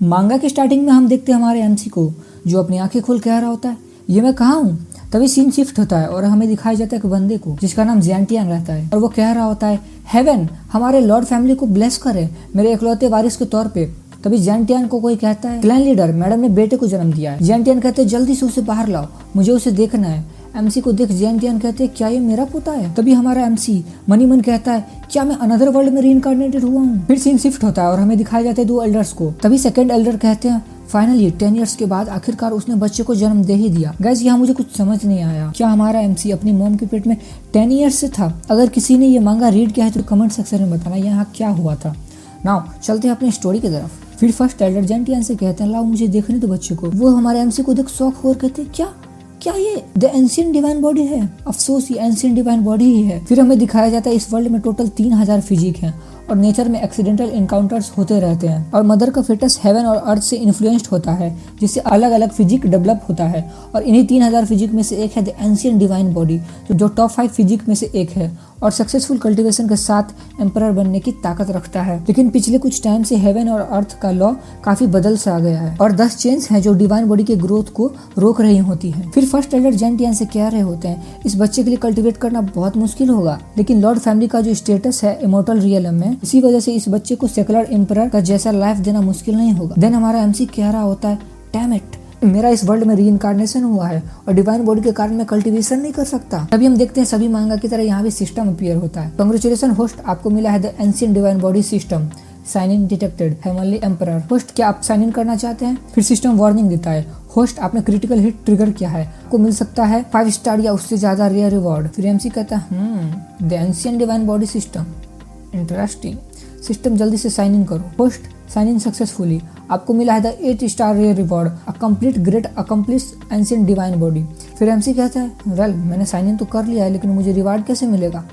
मांगा की स्टार्टिंग में हम देखते हैं हमारे एमसी को जो अपनी आंखें खोल कह रहा होता है ये मैं कहाँ हूँ। तभी सीन शिफ्ट होता है और हमें दिखाया जाता है एक बंदे को जिसका नाम जियांटियान रहता है और वो कह रहा होता है हेवन हमारे लॉर्ड फैमिली को ब्लेस करे मेरे इकलौते वारिस के तौर पे। तभी जियांटियान को कोई कहता है क्लैन लीडर मैडम ने बेटे को जन्म दिया है। जियांटियान कहते हैं जल्दी से उसे बाहर लाओ, मुझे उसे देखना है। एमसी को देख जियांटियान कहते हैं क्या ये मेरा पोता है। तभी हमारा एमसी मनी मन कहता है क्या मैं अनदर वर्ल्ड में रीइंकार्नेटेड हुआ हूँ। फिर सीन शिफ्ट होता है और हमें दिखाया जाता है 2 एल्डर्स को। तभी सेकंड एल्डर कहते हैं फाइनली 10 इयर्स के बाद आखिरकार उसने बच्चे को जन्म दे ही दिया। गाइस यहाँ मुझे कुछ समझ नहीं आया, क्या हमारा एमसी अपनी मॉम के पेट में 10 इयर्स से था? अगर किसी ने ये मांगा रीड किया है तो कमेंट सेक्शन में बताना यहाँ क्या हुआ था। नाउ चलते हैं अपनी स्टोरी की तरफ। फिर फर्स्ट एल्डर जियांटियान से कहते हैं लाओ मुझे देखने दो बच्चे को। वो हमारे एमसी को देख शॉक होकर कहते हैं क्या ये द एंशिएंट डिवाइन बॉडी है? अफसोस ये एंशिएंट डिवाइन बॉडी ही है। फिर हमें दिखाया जाता है इस वर्ल्ड में टोटल 3000 फिजिक हैं और नेचर में एक्सीडेंटल इनकाउंटर्स होते रहते हैं और मदर का फेटस हेवन और अर्थ से इन्फ्लुएंस्ड होता है जिससे अलग अलग फिजिक डेवलप होता है और इन्हीं 3000 फिजिक में से एक है द एंशिएंट डिवाइन बॉडी जो टॉप 5 फिजिक में से एक है और सक्सेसफुल कल्टीवेशन के साथ एम्परर बनने की ताकत रखता है। लेकिन पिछले कुछ टाइम से हेवन और अर्थ का लॉ काफी बदल सा गया है और 10 चेंज हैं जो डिवाइन बॉडी के ग्रोथ को रोक रही होती है। फिर फर्स्ट एल्डर जियांटियान से कह रहे होते हैं इस बच्चे के लिए कल्टीवेट करना बहुत मुश्किल होगा, लेकिन लॉर्ड फैमिली का जो स्टेटस है इमोर्टल रियलम में इसी वजह से इस बच्चे को सेकुलर एम्परर का जैसा लाइफ देना मुश्किल नहीं होगा। देन हमारा एमसी कह रहा होता है डैम इट मेरा इस वर्ल्ड में रीइंकार्नेशन हुआ है और डिवाइन बॉडी के कारण मैं कल्टीवेशन नहीं कर सकता। तभी हम देखते हैं सभी मांगा की तरह यहाँ भी सिस्टम अपीयर होता है। कांग्रेचुलेशन होस्ट, आपको मिला है the ancient divine body system sign in detected heavenly emperor. Host क्या आप साइन इन करना चाहते हैं? फिर सिस्टम वार्निंग देता है होस्ट आपने क्रिटिकल हिट ट्रिगर किया है, आपको मिल सकता है 5 स्टार या उससे ज्यादा रेयर रिवॉर्ड। फिर एमसी कहता है the ancient divine body system interesting. System जल्दी से साइन इन करो। होस्ट साइन इन सक्सेसफुली, आपको मिला है the 8 star rare reward a complete great accomplish ancient divine body. फिर एमसी कहता है वेल मैंने साइन इन तो कर लिया है लेकिन मुझे रिवार्ड कैसे मिलेगा?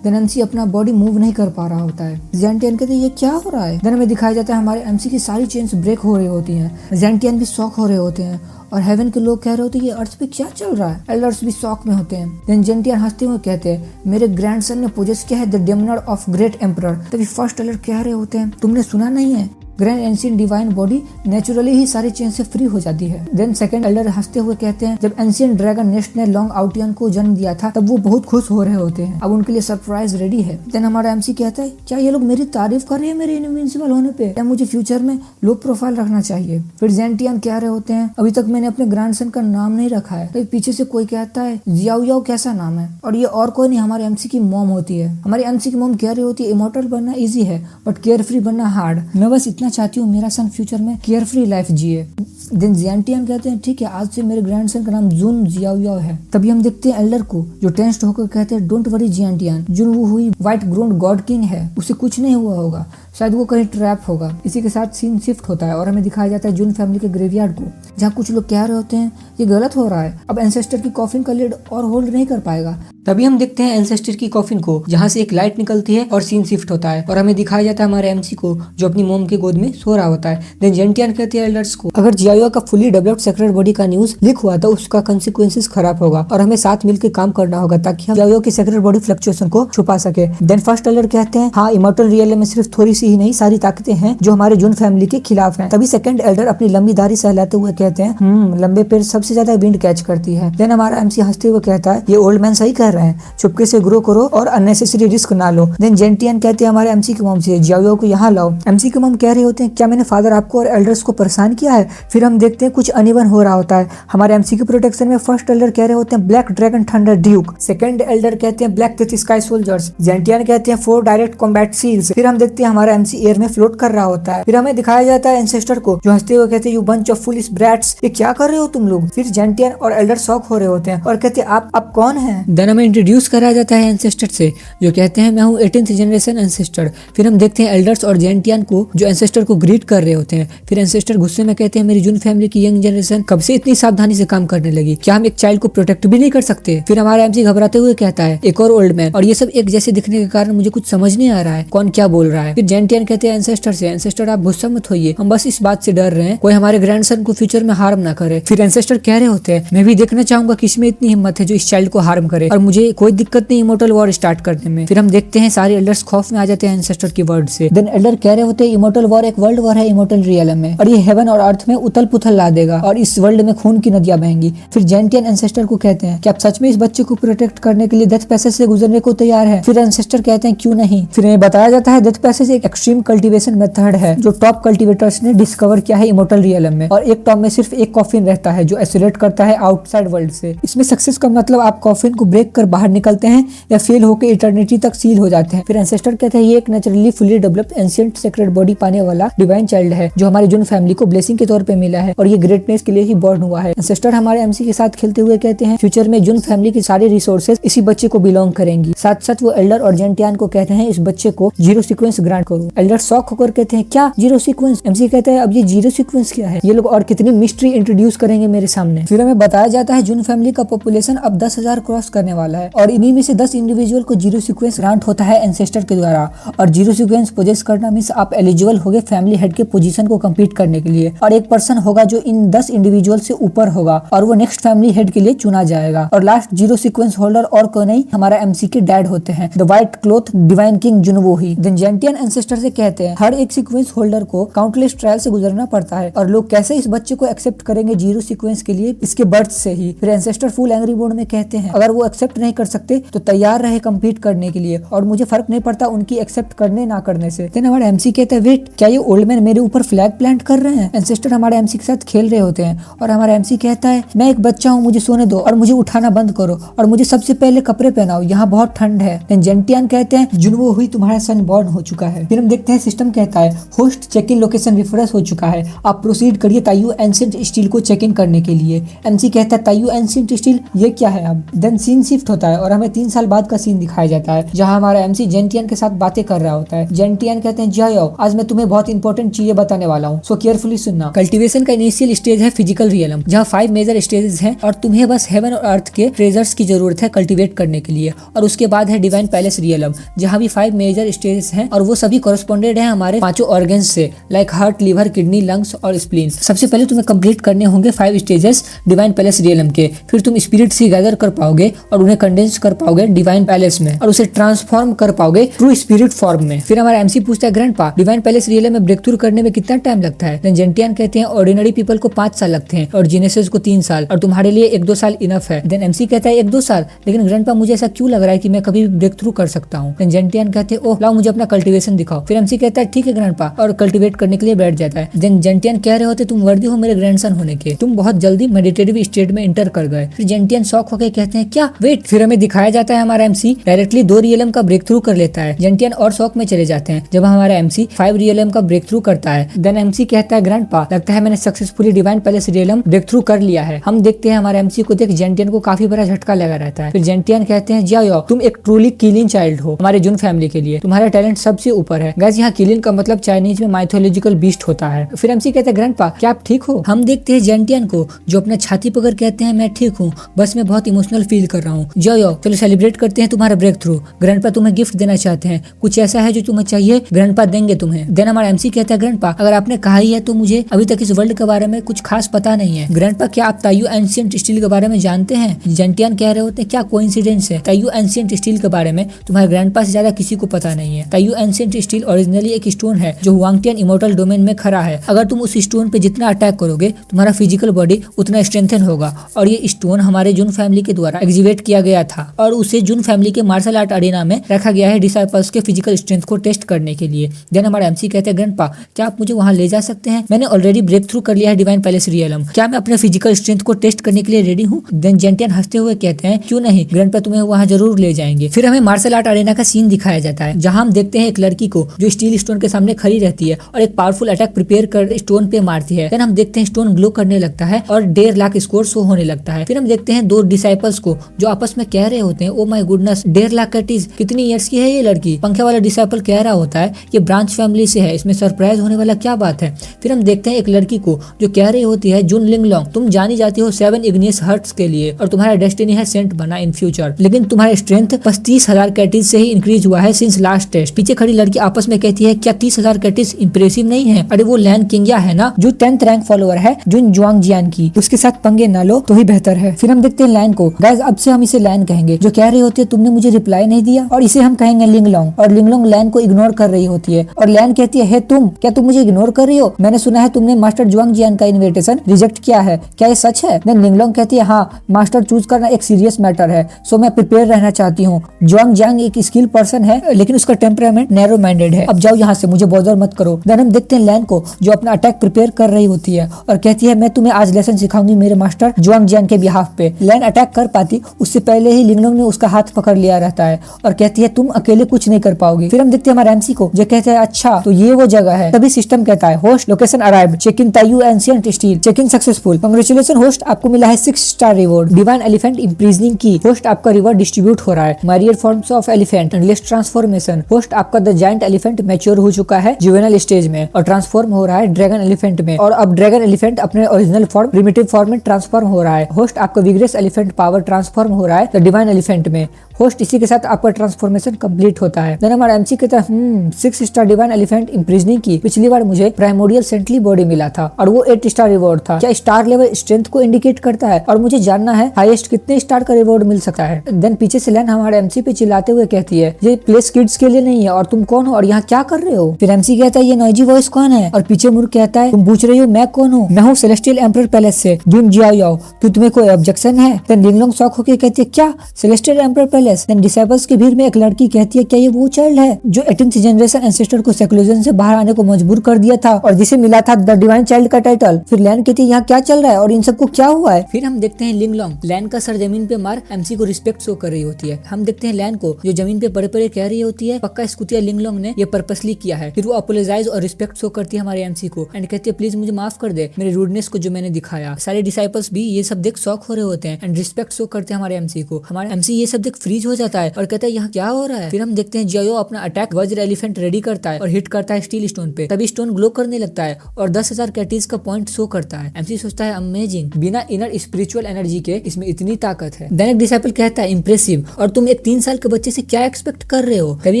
देन एमसी अपना बॉडी मूव नहीं कर पा रहा होता है। जियांटियान कहते हैं ये क्या हो रहा है? देन हमें दिखाया जाता है हमारे एमसी की सारी चेन्स ब्रेक हो रही होती हैं। जियांटियान भी शॉक हो रहे होते हैं और हेवन के लोग कह रहे होते हैं ये अर्थ पे क्या चल रहा है। एल्डर्स भी शॉक में होते हैं। देन जियांटियान हंसते हुए कहते हैं मेरे ग्रैंडसन ने पोजेस किया है the demeanor of great emperor. तभी फर्स्ट एल्डर कह रहे होते हैं तुमने सुना नहीं है grand ancient divine body naturally ही सारी चेन से फ्री हो जाती है। देन सेकंड एल्डर हंसते हुए कहते हैं जब एंशिएंट ड्रैगन नेस्ट ने लॉन्ग आउटियन को जन्म दिया था तब वो बहुत खुश हो रहे होते हैं, अब उनके लिए सरप्राइज रेडी है। देन हमारा एमसी कहता है क्या ये लोग मेरी तारीफ कर रहे हैं मेरे इनविंसिबल होने पे या मुझे फ्यूचर में लो प्रोफाइल रखना चाहिए? फिर जियांटियान कह रहे होते हैं अभी तक मैंने अपने ग्रैंडसन का नाम नहीं रखा है। तो पीछे से कोई कहता है जियाओ याओ कैसा नाम है? और ये और कोई नहीं हमारे एमसी की मॉम होती है। हमारी एमसी की मॉम कह रही होती है इमॉर्टल बनना इजी है बट केयर फ्री बनना हार्ड। मैं बस इतना चाहती हूँ मेरा फ्यूचर में केयर फ्री लाइफ जिए। देन जियांटियान कहते हैं ठीक है आज से मेरे ग्रैंडसन का नाम जुन जियाओ याओ है। तभी हम देखते हैं एल्डर को जो टेंस्ड होकर कहते हैं डोंट वरी जियांटियान, जुन वो हुई व्हाइट ग्रोन गॉड किंग है, उसे कुछ नहीं हुआ होगा, शायद वो कहीं ट्रैप होगा। इसी के साथ सीन शिफ्ट होता है और हमें दिखाया जाता है जुन फैमिली के ग्रेवयार्ड को जहाँ कुछ लोग कह रहे होते हैं ये गलत हो रहा है, अब एंसेस्टर की कॉफिन का लिड और होल्ड नहीं कर पाएगा। तभी हम देखते हैं एंसेस्टर की कॉफिन को जहाँ से एक लाइट निकलती है और सीन शिफ्ट होता है और हमें दिखाया जाता है हमारे एमसी को जो अपनी मोम के गोद में सो रहा होता है। देन जियांटियान कहते हैं एल्डर्स को अगर जियाओ का फुली डेवलप्ड सेक्रेट बॉडी का न्यूज लीक हुआ तो उसका कंसिक्वेंसेस खराब होगा और हमें साथ मिलकर काम करना होगा ताकि हम जियाओ की सेक्रेट बॉडी फ्लक्चुएशन को छुपा सके। देन फर्स्ट एल्डर कहते हैं हाँ इमॉर्टल रियल में सिर्फ थोड़ी सी ही नहीं सारी ताकतें हैं जो हमारे जुन फैमिली के खिलाफ हैं। तभी सेकंड एल्डर अपनी लंबी दाढ़ी सहलाते हुए कहते हैं लंबे पेड़ सबसे ज्यादा विंड कैच करती है। देन हमारा एमसी हंसते हुए कहता है ये ओल्ड मैन सही कह रहे हैं, चुपके से ग्रो करो और अननेसेसरी रिस्क ना लो। देन जियांटियान कहते हैं हमारे एमसी की मॉम से जियाओ को यहाँ लाओ। एमसी की मॉम कह रहे होते हैं क्या मैंने फादर आपको और एल्डर्स को परेशान किया है? फिर हम देखते हैं कुछ अनइवन हो रहा होता है। हमारे एमसी के प्रोटेक्शन में फर्स्ट एल्डर कह रहे होते हैं black dragon thunder Duke, second Elder कहते हैं ब्लैक डेथ स्काई सोल्जर्स, जियांटियान कहते हैं 4 डायरेक्ट कॉम्बैट सील्स। फिर हम देखते हैं हमारा एमसी एयर में फ्लोट कर रहा होता है। फिर हमें दिखाया जाता है एंसेस्टर को जो हंसते हुए कहते हैं you bunch of foolish brats, ये क्या कर रहे हो तुम लोग? फिर जियांटियान और एल्डर शॉक हो रहे होते हैं और कहते हैं आप कौन हैं? देन हमें इंट्रोड्यूस कराया जाता है एंसेस्टर से जो कहते हैं मैं हूँ 18th जनरेशन एंसेस्टर। फिर हम देखते हैं एल्डर्स और जियांटियान को जो एंसेस्टर को ग्रीट कर रहे होते हैं। फिर एंसेस्टर गुस्से में कहते हैं मेरी जुन फैमिली की यंग जनरेशन कब से इतनी सावधानी से काम करने लगी, क्या हम एक चाइल्ड को प्रोटेक्ट भी नहीं कर सकते? फिर हमारा एमसी घबराते हुए कहता है एक और ओल्ड मैन, और ये सब एक जैसे दिखने के कारण मुझे कुछ समझ नहीं आ रहा है कौन क्या बोल रहा है। फिर जेंटियन कहते हैं एंसेस्टर से, एंसेस्टर आप गुस्सा मत होइए, हम बस इस बात से डर रहे हैं कोई हमारे ग्रैंडसन को फ्यूचर में हार्म ना करे। फिर एंसेस्टर कह रहे होते हैं मैं भी देखना चाहूंगा किसमें इतनी हिम्मत है जो इस चाइल्ड को हार्म करे, और मुझे कोई दिक्कत नहीं इमोर्टल वॉर स्टार्ट करने में। फिर हम देखते हैं सारे एल्डर्स खौफ में आ जाते हैं एंसेस्टर की वर्ड से। देन एल्डर कह रहे होते हैं इमोर्टल वॉर एक वर्ल्ड वॉर है इमोर्टल रियलम में, और ये हेवन और अर्थ में उथल पुथल ला देगा और इस वर्ल्ड में खून की नदियां बहेंगी। फिर जेंटियन एंसेस्टर को कहते हैं कि आप सच में इस बच्चे को प्रोटेक्ट करने के लिए डेथ पैसेज से गुजरने को तैयार है। फिर एंसेस्टर कहते हैं क्यों नहीं। फिर इन्हें बताया जाता है डेथ पैसेज एक एक्सट्रीम कल्टीवेशन मेथड है जो टॉप कल्टीवेटर्स ने डिस्कवर किया है इमोर्टल रियलम में, और एक टॉप में सिर्फ एक कॉफिन रहता है जो आइसोलेट करता है आउटसाइड वर्ल्ड से। इसमें सक्सेस का मतलब आप कॉफिन को ब्रेक कर बाहर निकलते हैं या फेल होकर इटर्निटी तक सील हो जाते हैं। फिर एंसेस्टर कहते हैं ये एक naturally fully developed ancient sacred body पाने वाला डिवाइन चाइल्ड है जो हमारी जुन फैमिली को ब्लेसिंग के तौर पे मिला है और ये ग्रेटनेस के लिए ही बॉर्न हुआ है। एंसेस्टर हमारे एमसी के साथ खेलते हुए कहते हैं फ्यूचर में जुन फैमिली की सारी रिसोर्सेज इसी बच्चे को बिलोंग करेंगी। साथ साथ वो एल्डर और जेंटियन को कहते हैं इस बच्चे को जीरो सीक्वेंस ग्रांट करो। एल्डर शॉक होकर कहते हैं क्या जीरो सीक्वेंस। एमसी कहते हैं अब ये जीरो सीक्वेंस क्या है, ये लोग और कितनी मिस्ट्री इंट्रोड्यूस करेंगे मेरे सामने। फिर हमें बताया जाता है जुन फैमिली का पॉपुलेशन अब 10,000 क्रॉस करने वाला है और इन्हीं में से 10 इंडिविजुअल को जीरो सीक्वेंस ग्रांट होता है एंसेस्टर के द्वारा। और जीरो सीक्वेंस पोजेस करना मींस आप एलिजिबल होगे फैमिली हेड के पोजीशन को कंप्लीट करने के लिए, और एक पर्सन होगा जो इन 10 इंडिविजुअल से ऊपर होगा और वो नेक्स्ट फैमिली हेड के लिए चुना जाएगा। और लास्ट जीरो सीक्वेंस होल्डर और कोई नहीं हमारा एमसी के डैड होते हैं, the white cloth divine king Junwo ही। देन जेंटियन एंसेस्टर से कहते हैं हर एक सीक्वेंस होल्डर को काउंटलेस ट्रायल से गुजरना पड़ता है और लोग कैसे इस बच्चे को एक्सेप्ट करेंगे जीरो सीक्वेंस के लिए इसके बर्थ से ही। फिर एंसेस्टर फुल एंग्री मोड में कहते हैं अगर वो एक्सेप्ट नहीं कर सकते तो तैयार रहे कम्पीट करने के लिए और मुझे फर्क नहीं पड़ता उनकी एक्सेप्ट करने ना करने से। देन हमारा एमसी कहता है वेट क्या ये ओल्ड मैन मेरे ऊपर फ्लैग प्लांट कर रहे हैं। एंसेस्टर हमारे एमसी के साथ खेल रहे होते हैं और हमारा एमसी कहता है मैं एक बच्चा हूँ मुझे सोने दो और मुझे उठाना बंद करो और मुझे सबसे पहले कपड़े पहनाओ यहाँ बहुत ठंड है। देन जेंटियन कहते हैं जुनवो हुई तुम्हारा सन बॉर्न हो चुका है। फिर हम देखते हैं सिस्टम कहता है host check in location refresh हो चुका है, आप प्रोसीड करिए ताइयू एंशिएंट स्टील को चेक इन करने के लिए। एमसी कहता है ताइयू एंशिएंट स्टील ये क्या है। अब देन सीन शिफ्ट होता है और हमें 3 साल बाद का सीन दिखाया जाता है जहाँ हमारा एमसी जेंटियन के साथ बातें कर रहा होता है। जेंटियन कहते हैं जाओ आज मैं तुम्हें बहुत इंपॉर्टेंट चीजें बताने वाला हूँ, सो केयरफुली सुनना। कल्टीवेशन का इनिशियल स्टेज है फिजिकल रियलम जहाँ 5 मेजर स्टेजेस हैं और तुम्हें बस हेवन और अर्थ के ट्रेजर्स की जरूरत है कल्टीवेट करने के लिए। और उसके बाद है डिवाइन पैलेस रियलम जहाँ भी 5 मेजर स्टेजेस हैं और वो सभी कॉरेस्पॉन्डेड है हमारे 5 ऑर्गन्स से like heart liver kidney lungs और स्प्लीन। सबसे पहले तुम्हें कंप्लीट करने होंगे 5 स्टेजेस डिवाइन पैलेस रियलम के, फिर तुम स्पिरिट से गैदर कर पाओगे और उन्हें कंडेंस कर पाओगे डिवाइन पैलेस में और उसे ट्रांसफॉर्म कर पाओगे ट्रू स्पिरिट फॉर्म में। फिर हमारा एमसी पूछता है ग्रैंडपा डिवाइन पैलेस रियलम में ब्रेक थ्रू करने में कितना टाइम लगता है। जेंटियन कहते हैं ऑर्डिनरी पीपल को 5 साल लगते हैं और जीनियसेस को 3 साल और तुम्हारे लिए 1-2 साल इनफ है। देन एमसी कहता है 1-2 साल, लेकिन ग्रैंडपा मुझे ऐसा क्यों लग रहा है कि मैं कभी भी ब्रेक थ्रू कर सकता हूँ। देन जेंटियन कहते हैं ओह लाओ मुझे अपना कल्टीवेशन दिखाओ। फिर एमसी कहता है ठीक है ग्रैंडपा और कल्टीवेट करने के लिए बैठ जाता है। देन जेंटियन कह रहे होते तुम वर्दी हो मेरे ग्रैंडसन होने के, तुम बहुत जल्दी मेडिटेटिव स्टेट में इंटर कर गए। फिर जेंटियन शॉक होकर कहते हैं क्या वेट। फिर हमें दिखाया जाता है हमारा एमसी डायरेक्टली 2 रियलम का ब्रेक थ्रू कर लेता है। जेंटियन और शॉक में चले जाते हैं जब हमारा एमसी 5 रियलम का ब्रेक थ्रू करता है। देन एमसी कहता है ग्रैंडपा लगता है मैंने successfully divine palace realm breakthrough कर लिया है। हम देखते हैं हमारे एमसी को देख जेंटियन को काफी बड़ा झटका लगा रहता है। फिर जेंटियन कहते हैं जाओ तुम एक ट्रूली किलिंग चाइल्ड हो हमारे जुन फैमिली के लिए, तुम्हारा टैलेंट सबसे ऊपर है। गाइस यहाँ किलिंग का मतलब चाइनीज में माइथोलॉजिकल बीस्ट होता है। फिर एमसी कहते हैं ग्रैंडपा क्या आप ठीक हो। हम देखते हैं जेंटियन को जो अपना छाती पकड़ कहते हैं मैं ठीक हूँ बस मैं बहुत इमोशनल फील कर रहा हूँ। जाओ चलो सेलिब्रेट करते हैं तुम्हारा ब्रेक थ्रू। ग्रैंडपा तुम्हें गिफ्ट देना चाहते हैं, कुछ ऐसा है जो तुम्हें चाहिए ग्रैंडपा देंगे तुम्हें। देन हमारा एमसी कहता है ग्रैंडपा अगर आपने कहा ही है तो मुझे अभी तक इस वर्ल्ड के बारे में कुछ खास पता नहीं है। ग्रैंडपा क्या आप ताइयू एंशिएंट स्टील के बारे में जानते हैं। जेंटियन कह रहे होते हैं क्या कोइंसिडेंस है, ताइयू एंशिएंट स्टील के बारे में तुम्हारे ग्रैंडपा से ज्यादा किसी को पता नहीं है। ताइयू एंशिएंट स्टील ओरिजिनली एक स्टोन है जो हुआंगटियन इमोर्टल डोमेन में खड़ा है। अगर तुम उस स्टोन पे जितना अटैक करोगे तुम्हारा फिजिकल बॉडी उतना स्ट्रेंथन होगा और ये स्टोन हमारे जुन फैमिली के द्वारा एग्जीवेट किया गया था और उसे जुन फैमिली के मार्शल आर्ट अरेना में रखा गया है डिसाइपल्स के फिजिकल स्ट्रेंथ को टेस्ट करने के लिए। देन हमारा एमसी कहते हैं ग्रैंडपा क्या आप मुझे वहां ले जा सकते हैं, मैंने ऑलरेडी ब्रेक थ्रू कर लिया है डिवाइन पैलेस रियलम, क्या मैं अपने फिजिकल स्ट्रेंथ को टेस्ट करने के लिए रेडी हूँ। देन जेंटियन हंसते हुए कहते हैं क्यों नहीं ग्रैंडपा तुम्हें वहां जरूर ले जाएंगे। फिर हमें मार्शल आर्ट अरेना का सीन दिखाया जाता है जहां हम देखते हैं एक लड़की को जो स्टील स्टोन के सामने खड़ी रहती है और एक पावरफुल अटैक प्रिपेयर कर स्टोन पे मारती है। देन हम देखते हैं स्टोन ग्लो करने लगता है और 1.5 लाख स्कोर शो होने लगता है। फिर हम देखते हैं 2 डिसाइपल्स को जो आपस में कह रहे होते हैं ओ माय गुडनेस 1.5 लाख कैटीज कितनी ईयर्स की है ये लड़की। पंखे वाला डिसाइपल कह रहा होता है ये ब्रांच फैमिली से है, इसमें सरप्राइज होने वाला क्या बात है। फिर हम देखते हैं एक लड़की को जो कह रही होती है जुन लिंगलोंग तुम जानी जाती हो 7 इग्नियस हर्ट्स के लिए और तुम्हारा डेस्टिनी है सेंट बना इन फ्यूचर, लेकिन तुम्हारा स्ट्रेंथ 35,000 कैटीज से ही इंक्रीज हुआ है सिंस लास्ट टेस्ट। पीछे खड़ी लड़की आपस में कहती है क्या 30,000 क्रेडिट्स इंप्रेसिव नहीं है? अरे वो लैन किंगया है ना जो 10th रैंक फॉलोअर है जुन जुआंग जियान की, उसके साथ पंगे ना लो तो ही बेहतर है। फिर हम देखते हैं लैन को। गाइस अब से हम इसे लैन कहेंगे, जो कह रही होती है तुमने मुझे रिप्लाई नहीं दिया, और इसे हम कहेंगे लिंगलोंग। और लिंगलोंग लैन को इग्नोर कर रही होती है और लैन कहती है तुम, क्या तुम मुझे इग्नोर कर रही हो? मैंने सुना है तुमने मास्टर जुआंग जियान का इन्विटेशन रिजेक्ट किया है, क्या ये सच है? देन लिंगलोंग कहती है हाँ, मास्टर चूज करना एक सीरियस मैटर है, सो मैं प्रिपेयर रहना चाहती हूँ। जुआंग जियांग एक स्किल पर्सन है लेकिन उसका टेम्परामेंट नैरो माइंडेड है, अब जाओ यहाँ से, मुझे बॉदर मत करो। देन हम देखते हैं लैन को जो अपना अटैक प्रिपेयर कर रही होती है और कहती है मैं तुम्हें आज लेसन सिखाऊंगी मेरे मास्टर जुआंग जियान के बिहाफ पे। लैन अटैक कर पाती उससे पहले ही लिंगलोंग ने उसका हाथ पकड़ लिया रहता है और कहती है तुम अकेले कुछ नहीं कर पाओगे। फिर हम देखते हैं हमारे एमसी को जो कहते हैं अच्छा तो ये वो जगह है। तभी सिस्टम कहता है host location arrived, check in Tayu ancient steel, check in successful, congratulation host, आपको मिला है 6 star reward, divine elephant imprisoning की, होस्ट आपका रिवॉर्ड डिस्ट्रीब्यूट हो रहा है, myriad forms of elephant and list transformation, host आपका द जायंट एलिफेंट मैच्योर हो चुका है जुवेनाइल स्टेज में और ट्रांसफॉर्म हो रहा है ड्रैगन एलिफेंट में, और अब ड्रैगन एलिफेंट अपने ओरिजिनल फॉर्म प्रिमिटिव फॉर्म में ट्रांसफॉर्म हो रहा है। होस्ट आपका विग्रेस एलिफेंट पावर ट्रांसफॉर्म हो रहा है द डिवाइन एलिफेंट में। होस्ट इसी के साथ आपका ट्रांसफॉर्मेशन कंप्लीट होता है। देन हमारा एमसी कहता है 6 स्टार डिवाइन एलिफेंट इम्प्रिजनिंग की, पिछली बार मुझे प्राइमोडियल सेंटली बॉडी मिला था और वो 8 स्टार रिवॉर्ड था, क्या स्टार लेवल स्ट्रेंथ को इंडिकेट करता है? और मुझे जानना है हाईएस्ट कितने स्टार का रिवॉर्ड मिल सकता है। देन पीछे से लैन हमारे एमसी पे चिल्लाते हुए कहती है ये प्लेस किड्स के लिए नहीं है और तुम कौन हो और यहाँ क्या कर रहे हो? फिर एमसी कहता है ये नॉइजी वॉइस कौन है? और पीछे मुड़ कहता है तुम पूछ रही हो मैं कौन हूँ? मैं हूँ सेलेस्टियल एम्परर पैलेस से जुन जियाओ, क्यों तुम्हें कोई ऑब्जेक्शन है? देन लिंगलोंग शॉक होकर कहती है क्या celestial emperor palace? Then disciples की भीड़ में एक लड़की कहती है क्या ये वो चाइल्ड है जो 18th जनरेशन एंसेस्टर को सेक्युलरिज्म से बाहर आने को मजबूर कर दिया था और जिसे मिला था द डिवाइन चाइल्ड का टाइटल? फिर लैन कहती है यहाँ क्या चल रहा है और इन सबको क्या हुआ है? फिर हम देखते हैं लिंगलोंग लैन का सर जमीन पे मार एमसी को रिस्पेक्ट शो कर रही होती है। हम देखते हैं लैन को जो जमीन पे पड़े पड़े कह रही होती है पक्का स्कूतिया लिंगलोंग ने ये पर्पसली किया है। फिर वो अपोलोजाइज और रिस्पेक्ट शो करती है हमारे एमसी को एंड कहती है प्लीज मुझे माफ कर दे मेरे रूडनेस को जो मैंने दिखाया। सारे डिसाइपल्स भी ये सब देख शॉक हो रहे होते हैं एंड रिस्पेक्ट शो करते हैं हमारे एमसी को। हमारे एमसी ये सब देख फ्रीज हो जाता है और कहता है यहाँ क्या हो रहा है। फिर हम देखते हैं जियाओ अपना अटैक वज्र एलिफेंट रेडी करता है और हिट करता है स्टील स्टोन पे, तभी स्टोन ग्लो करने लगता है और 10,000 कैटीज का पॉइंट शो करता है। एमसी सोचता है अमेजिंग, बिना इनर स्पिरिचुअल एनर्जी के इसमें इतनी ताकत है। देन एक डिसाइपल कहता है इंप्रेसिव, और तुम एक 3 साल के बच्चे से क्या एक्सपेक्ट कर रहे हो? तभी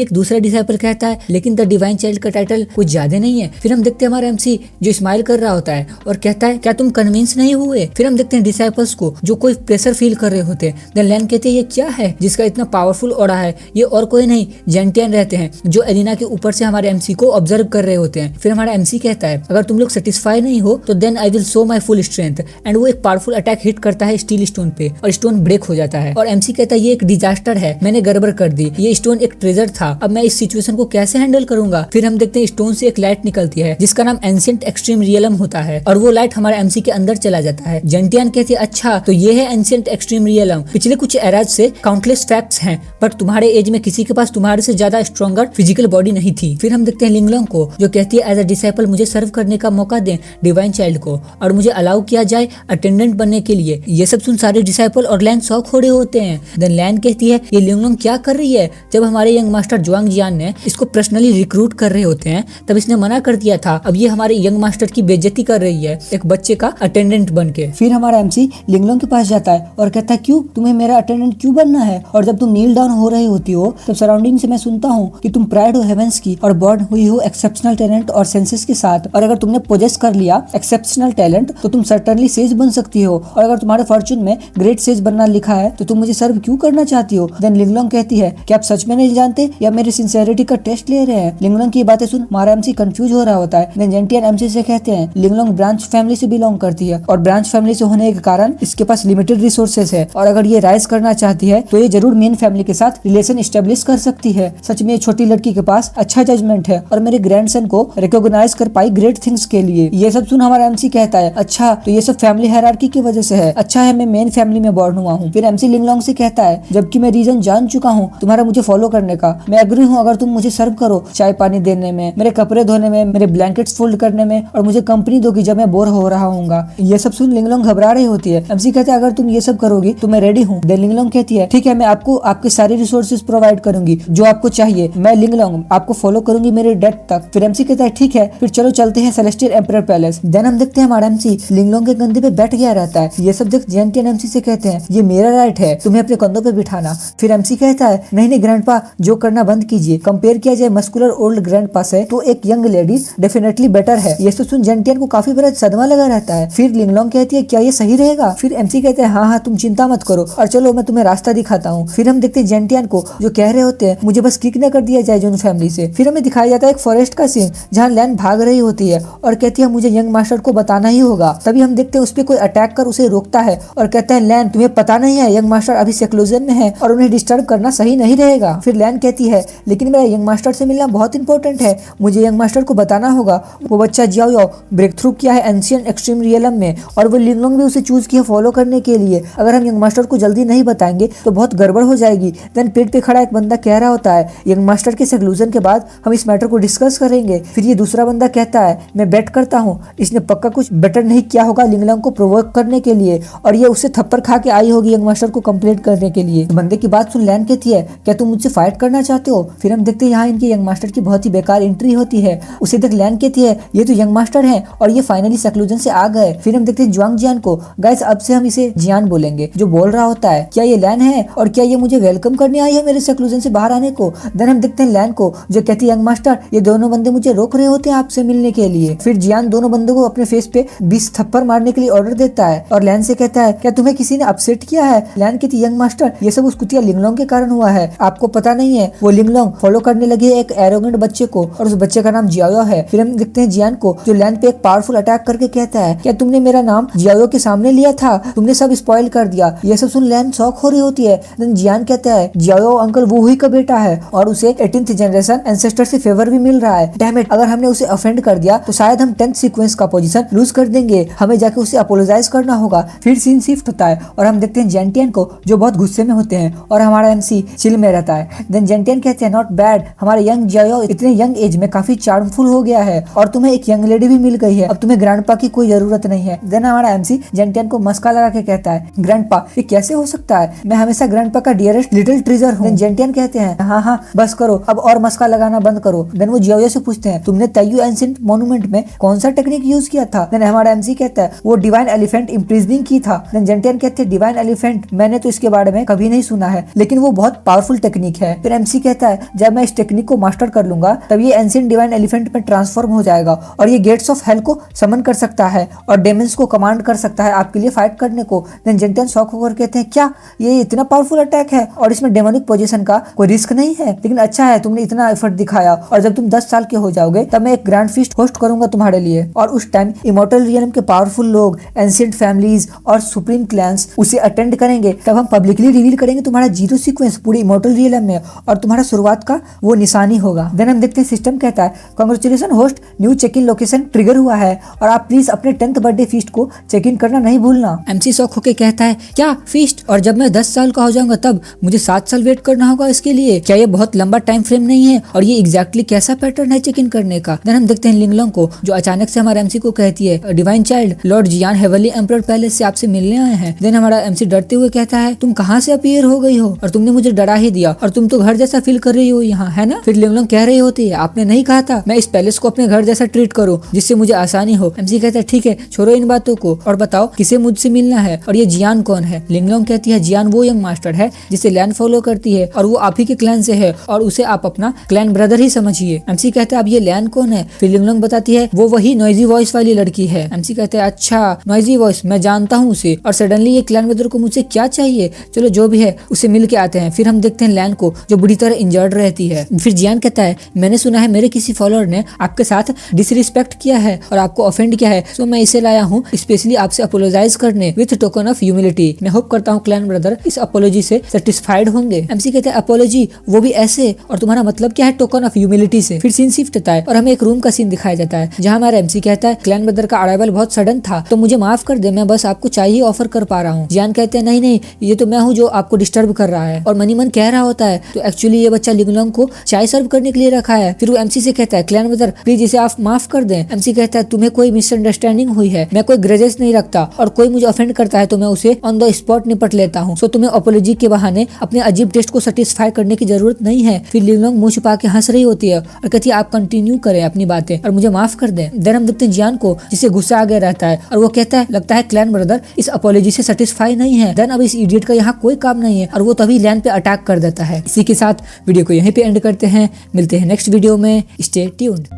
एक दूसरा डिसाइपल कहता है लेकिन द डिवाइन चाइल्ड का टाइटल कुछ ज्यादा नहीं है। फिर हम देखते हैं हमारा एमसी जो स्माइल कर रहा होता है और कहता है क्या तुम कन्विंस नहीं हुए? फिर हम देखते हैं डिसाइपल्स को जो कोई प्रेशर फील कर रहे होते हैं। देन लैन कहते हैं ये क्या है जिसका इतना पावरफुल ऑरा है? ये और कोई नहीं जेंटियन रहते हैं जो एलिना के ऊपर से हमारे एमसी को ऑब्जर्व कर रहे होते हैं। फिर हमारा एमसी कहता है अगर तुम लोग सेटिस्फाई नहीं हो तो then I will show my full strength, and वो एक पावरफुल अटैक हिट करता है स्टील स्टोन पे और स्टोन ब्रेक हो जाता है। और एमसी कहता है ये एक डिजास्टर है, मैंने गड़बड़ कर दी, ये स्टोन एक ट्रेजर था, अब मैं इस सिचुएशन को कैसे हैंडल करूंगा? फिर हम देखते हैं स्टोन से एक लाइट निकलती है जिसका नाम एंशिएंट एक्सट्रीम रियलम होता है और वो लाइट हमारे एमसी के अंदर चला जाता है। जेंटियन कहती है अच्छा तो ये है एंशिएंट एक्सट्रीम रियलम, पिछले कुछ एराज से काउंटलेस फैक्ट्स हैं बट तुम्हारे एज में किसी के पास तुम्हारे से ज्यादा स्ट्रॉन्गर फिजिकल बॉडी नहीं थी। फिर हम देखते हैं लिंगलोंग को जो कहती है एज अ डिसाइपल मुझे सर्व करने का मौका दें डिवाइन चाइल्ड को और मुझे अलाउ किया जाए अटेंडेंट बनने के लिए। ये सब सुन सारे डिसाइपल और लैन शॉक हो रहे होते हैं। देन लैन कहती है ये लिंगलोंग क्या कर रही है? जब हमारे यंग मास्टर जुआंग जियान ने इसको पर्सनली रिक्रूट कर रहे होते हैं तब इसने मना कर दिया था, अब ये हमारे यंग मास्टर की बेइज्जती कर रही है एक बच्चे का अटेंडेंट बन के। फिर हमारा एमसी लिंगलोंग के पास जाता है और कहता है क्यों तुम्हें मेरा अटेंडेंट क्यों बनना है? और जब तुम नील डाउन हो रही होती हो तब सराउंडिंग से मैं सुनता हूँ कि तुम प्राइड हो हेवेंस की और बॉर्न हुई हो एक्सेप्शनल टैलेंट और सेंसेस के साथ, और अगर तुमने पोजेस कर लिया एक्सेप्शनल टैलेंट तो तुम सर्टेनली सेज बन सकती हो, और अगर तुम्हारे फॉर्चून में ग्रेट सेज बनना लिखा है तो तुम मुझे सर्व क्यों करना चाहती हो? देन लिंगलोंग कहती है क्या आप सच में नहीं जानते या मेरी सिंसियरिटी का टेस्ट ले रहे हैं? लिंगलोंग की बातें सुन हमारा एमसी कंफ्यूज हो रहा होता है। देन जेंटियन एमसी से कहते हैं लिंगलोंग ब्रांच फैमिली से बिलोंग करती है और ब्रांच फैमिली से होने के कारण इसके पास लिमिटेड रिसोर्सेज है, और अगर ये राइज करना चाहती है तो ये जरूर मेन फैमिली के साथ रिलेशन एस्टेब्लिश कर सकती है। सच में छोटी लड़की के पास अच्छा जजमेंट है और मेरे ग्रैंडसन को रिकॉग्नाइज कर पाई ग्रेट थिंग्स के लिए। ये सब सुन हमारा एमसी कहता है अच्छा तो ये सब फैमिली हायरार्की की वजह से है, अच्छा है मैं मेन फैमिली में बॉर्न हुआ हूँ। फिर एमसी लिंगलोंग से कहता है जबकि मैं रीजन जान चुका हूँ तुम्हारा मुझे फॉलो करने का, मैं एग्री हूँ अगर तुम मुझे सर्व करो चाय पानी देने में, मेरे कपड़े धोने में, मेरे ब्लैंकेट्स फोल्ड करने में, और मुझे कंपनी दोगी जब मैं बोर हो रहा हूँ। ये सब सुन लिंगलोंग घबरा रही होती है। एमसी कहता है अगर तुम ये सब करोगी तो मैं रेडी हूँ। देन लिंगलोंग कहती है ठीक है मैं आपको आपके सारे रिसोर्सेज प्रोवाइड करूंगी जो आपको चाहिए, मैं लिंगलोंग आपको फॉलो करूंगी मेरे डेथ तक। फिर एमसी कहता है ठीक है फिर चलो चलते हैं सेलेस्टियल एम्परर पैलेस। देन हम देखते हैं हमारा एमसी लिंगलोंग के कंधे पे बैठ गया रहता है। ये सब देख जेंटियन एमसी से कहते हैं ये मेरा राइट है तुम्हें अपने कंधों पे बिठाना। फिर एमसी कहता है नहीं नहीं ग्रैंडपा जो करना बंद कीजिए, कंपेयर किया जाए मस्कुलर ओल्ड ग्रैंडपा से तो एक यंग लेडी डेफिनेटली बेटर है। ये सुन जेंटियन को काफी बड़ा सदमा लगा रहता है। फिर लिंगलोंग कहती है क्या ये सही रहेगा? फिर एमसी कहते हैं हाँ तुम चिंता मत करो और चलो मैं तुम्हें रास्ता दिखाता हूँ। फिर हम देखते हैं जेंटियन को जो कह रहे होते हैं मुझे बस किक न कर दिया जाए जून फैमिली से। फिर हमें दिखाया जाता है एक फॉरेस्ट का सीन जहाँ लैन भाग रही होती है और कहती है मुझे यंग मास्टर को बताना ही होगा। तभी हम देखते हैं उस पर कोई अटैक कर उसे रोकता है और कहता है लैन तुम्हें पता नहीं है यंग मास्टर अभी सेक्लूजन में है और उन्हें डिस्टर्ब करना सही नहीं रहेगा। फिर लैन कहती है लेकिन मेरा यंग मास्टर से मिलना बहुत इंपॉर्टेंट है, मुझे यंग मास्टर को बताना होगा। वो बच्चा जियाओ ब्रेक थ्रू किया है एंशिएंट एक्सट्रीम रियलम में और वो लिंगलोंग भी उसे चूज किया फॉलो करने के लिए। अगर हम यंग मास्टर को जल्दी नहीं बताएंगे तो बहुत गड़बड़ हो जाएगी। देन पेट पे खड़ा एक बंदा कह रहा होता है यंग मास्टर के सेक्लूजन के बाद हम इस मैटर को डिस्कस करेंगे। फिर ये दूसरा बंदा कहता है मैं बेट करता हूँ इसने पक्का कुछ बेटर नहीं किया होगा लिंगलोंग को प्रोवोक करने के लिए और ये उससे थप्पड़ खा के आई होगी यंग मास्टर को कंप्लीट करने के लिए। तो बंदे की बात सुन लैन कहती है क्या तुम मुझसे फाइट करना चाहते हो? फिर हम देखते हैं यहाँ इनके यंग मास्टर की बहुत ही बेकार एंट्री होती है। उसे देख लैन कहती है ये तो यंग मास्टर है और ये फाइनली सेक्लूजन से आ गए। फिर हम देखते हैं जुआंग जियान को। गाइस अब से हम इसे जियान बोलेंगे, जो बोल रहा होता है क्या ये लैन है और क्या ये मुझे वेलकम करने आई है मेरे सेक्लूजन से बाहर आने को। देन हम देखते हैं लैन को जो कहती है यंग मास्टर ये दोनों बंदे मुझे रोक रहे होते हैं आपसे मिलने के लिए। फिर जियान दोनों बंदों को अपने फेस पे 20 थप्पड़ मारने के लिए ऑर्डर देता है और लैन से कहता है क्या तुम्हें किसी ने अपसेट किया है? लैन कहती यंग मास्टर ये सब उस कुतिया लिंगलोंग के कारण हुआ है, आपको पता नहीं है वो लिंगलोंग फॉलो करने लगी है एक एरोगेंट बच्चे को और उस बच्चे का नाम जियाओ है। फिर हम देखते हैं जियान को जो लैन पे एक पावरफुल अटैक करके कहता है क्या तुमने मेरा नाम जियाओ के सामने लिया था, तुमने सब स्पॉइल कर दिया। ये सब सुन लैन शॉक हो रही होती है। देन जियान कहता है जियाओ अंकल वो ही का बेटा है और उसे 18th जनरेशन एंसेस्टर से फेवर भी मिल रहा है। डैम इट, अगर हमने उसे ऑफेंड कर दिया तो शायद हम 10th सीक्वेंस का पोजीशन लूज कर देंगे, हमें जाके उसे अपोलोजाइज करना होगा। फिर सीन शिफ्ट होता है और हम देखते हैं जेंटियन को जो बहुत गुस्से में होते हैं और हमारा एमसी चिल में रहता है। देन जेंटियन कहते हैं नॉट बैड, हमारे यंग जियाओ इतने यंग एज में काफी चार्मफुल हो गया है और तुम्हें एक यंग लेडी भी मिल गई है, अब तुम्हें ग्रैंडपा की कोई जरूरत नहीं है। देन हमारा एमसी जेंटियन को मस्का लगा के कहता है ग्रैंडपा ये कैसे हो सकता है, मैं हमेशा ग्रैंडपा का डियरेस्ट लिटिल ट्रीजर हूँ। जेंटियन कहते हैं हाँ बस करो अब और मस्का लगाना बंद करो। देन वो जियाओ से पूछते हैं तुमने तैयू एंशिएंट मॉन्यूमेंट में कौन सा टेक्निक यूज किया था? देन हमारा एमसी कहता है वो डिवाइन एलिफेंट इम्प्रिजनिंग की था। देन जेंटियन कहते हैं डिवाइन एलिफेंट मैंने तो इसके बारे में कभी नहीं सुना है लेकिन वो बहुत पावरफुल टेक्निक है। फिर एमसी कहता है जब मैं इस टेक्निक को मास्टर कर लूंगा तब ये एंशिएंट डिवाइन एलिफेंट में ट्रांसफॉर्म हो जाएगा और ये गेट्स ऑफ हेल को समन कर सकता है और डेमन्स को कमांड कर सकता है आपके लिए फाइट करने को। देन जेंटियन शॉक होकर कहते हैं क्या ये इतना पावरफुल अटैक है और इसमें डेमोनिक पोजीशन का कोई रिस्क नहीं है, लेकिन अच्छा है तुमने इतना एफर्ट दिखाया और जब तुम 10 साल के हो जाओगे तब मैं एक ग्रैंड फीस्ट होस्ट करूंगा तुम्हारे लिए और उस टाइम इमॉर्टल रियलम के पावरफुल लोग एंशिएंट फैमिलीज और सुप्रीम क्लैंस उसे अटेंड करेंगे। तब हम पब्लिकली रिवील करेंगे तुम्हारा जीरो सीक्वेंस पूरी इमॉर्टल रियलम में और तुम्हारा शुरुआत का वो निशानी होगा। देन हम देखते हैं सिस्टम कहता है congratulation host new check in location trigger हुआ है और आप प्लीज अपने 10th बर्थडे फीस्ट को चेक इन करना नहीं भूलना। एमसी शॉक होके कहता है क्या फीस्ट और जब मैं 10 साल का हो जाऊंगा तब मुझे 7 साल वेट करना होगा इसके लिए, क्या ये बहुत लंबा टाइम फ्रेम नहीं है और ये एग्जैक्टली कैसा पैटर्न है चेक इन करने का। देन हम देखते हैं लिंगलोंग को जो अचानक से हमारे एमसी को कहती है डिवाइन चाइल्ड लॉर्ड जियान हेवनली एम्परर पैलेस से आपसे मिलने आए हैं। देन हमारा एमसी डरते हुए कहता है तुम कहाँ से अपीयर हो गई हो और तुमने मुझे डरा ही दिया और तुम तो घर जैसा फील कर रही हो यहाँ, है ना? फिर लिंगलोंग कह रही होती है आपने नहीं कहा था मैं इस पैलेस को अपने घर जैसा ट्रीट करूँ जिससे मुझे आसानी हो। एमसी कहता है ठीक है छोड़ो इन बातों को और बताओ किसे मुझसे मिलना है और ये जियान कौन है। लिंगलोंग कहती है जियान वो यंग मास्टर है जिसे लैन फॉलो करती है और वो आप ही के क्लैन से है और उसे आप अपना क्लैन ब्रदर ही समझिए। एमसी कहता है अब ये लैन कौन है? फिर लिंगलोंग बताती है वो वही नॉइजी वॉइस वाली लड़की है। एमसी कहते हैं अच्छा नॉइजी वॉइस मैं जानता हूँ उसे और सडनली ये क्लैन ब्रदर को मुझसे क्या चाहिए, चलो जो भी है उसे मिल के आते हैं। फिर हम देखते हैं लैन को जो बुरी तरह इंजर्ड रहती है। फिर जियान कहता है मैंने सुना है मेरे किसी फॉलोअर ने आपके साथ डिसरिस्पेक्ट किया है और आपको ऑफेंड किया है, तो मैं इसे लाया हूँ स्पेशली आपसे अपोलोजाइज करने विथ टोकन ऑफ ह्यूमिलिटी। मैं होप करता हूँ क्लैन ब्रदर इस अपोलॉजी से सेटिस्फाइड होंगे। एमसी कहते हैं अपोलॉजी वो भी ऐसे और तुम्हारा मतलब क्या है टोकन ऑफ ह्यूमिलिटी से। फिर सीन शिफ्ट होता है और हमें एक रूम का सीन दिखाया जाता है जहाँ हमारा एमसी कहता है क्लैन ब्रदर का अराइवल बहुत सडन था तो मुझे माफ कर दे, मैं बस आपको चाय ही ऑफर कर पा रहा हूँ। जियान कहते हैं नहीं ये तो मैं हूँ जो आपको डिस्टर्ब कर रहा है और मनी मन कह रहा होता है तो एक्चुअली ये बच्चा लिंगलोंग को चाय सर्व करने के लिए रखा है। फिर वो एमसी से कहता है क्लैन ब्रदर प्लीज इसे आप माफ कर दें। एमसी कहता है तुम्हें कोई मिसअंडरस्टैंडिंग हुई है, मैं कोई ग्रेजेस नहीं रखता और कोई मुझे ऑफेंड करता है तो मैं उसे ऑन द स्पॉट निपट लेता हूँ, सो तुम्हें अपोलॉजी के बहाने अपने अजीब टेस्ट को सेटिस्फाई करने की जरूरत नहीं है। फिर लिंगलोंग मुंह छुपा के हंस रही होती है और कहती है आप कंटिन्यू करें अपनी बातें और मुझे माफ कर दें। देन हम देखते हैं जियान को जिसे गुस्सा आ गया रहता है और वो कहता है लगता है क्लैन ब्रदर इस अपोलॉजी से सेटिस्फाई नहीं है। देन अब इस इडियट का यहाँ कोई काम नहीं है और वो तभी लैन पे अटैक कर देता है। इसी के साथ वीडियो को यहीं पे एंड करते हैं। हैं। मिलते हैं नेक्स्ट वीडियो में, स्टे ट्यून्ड।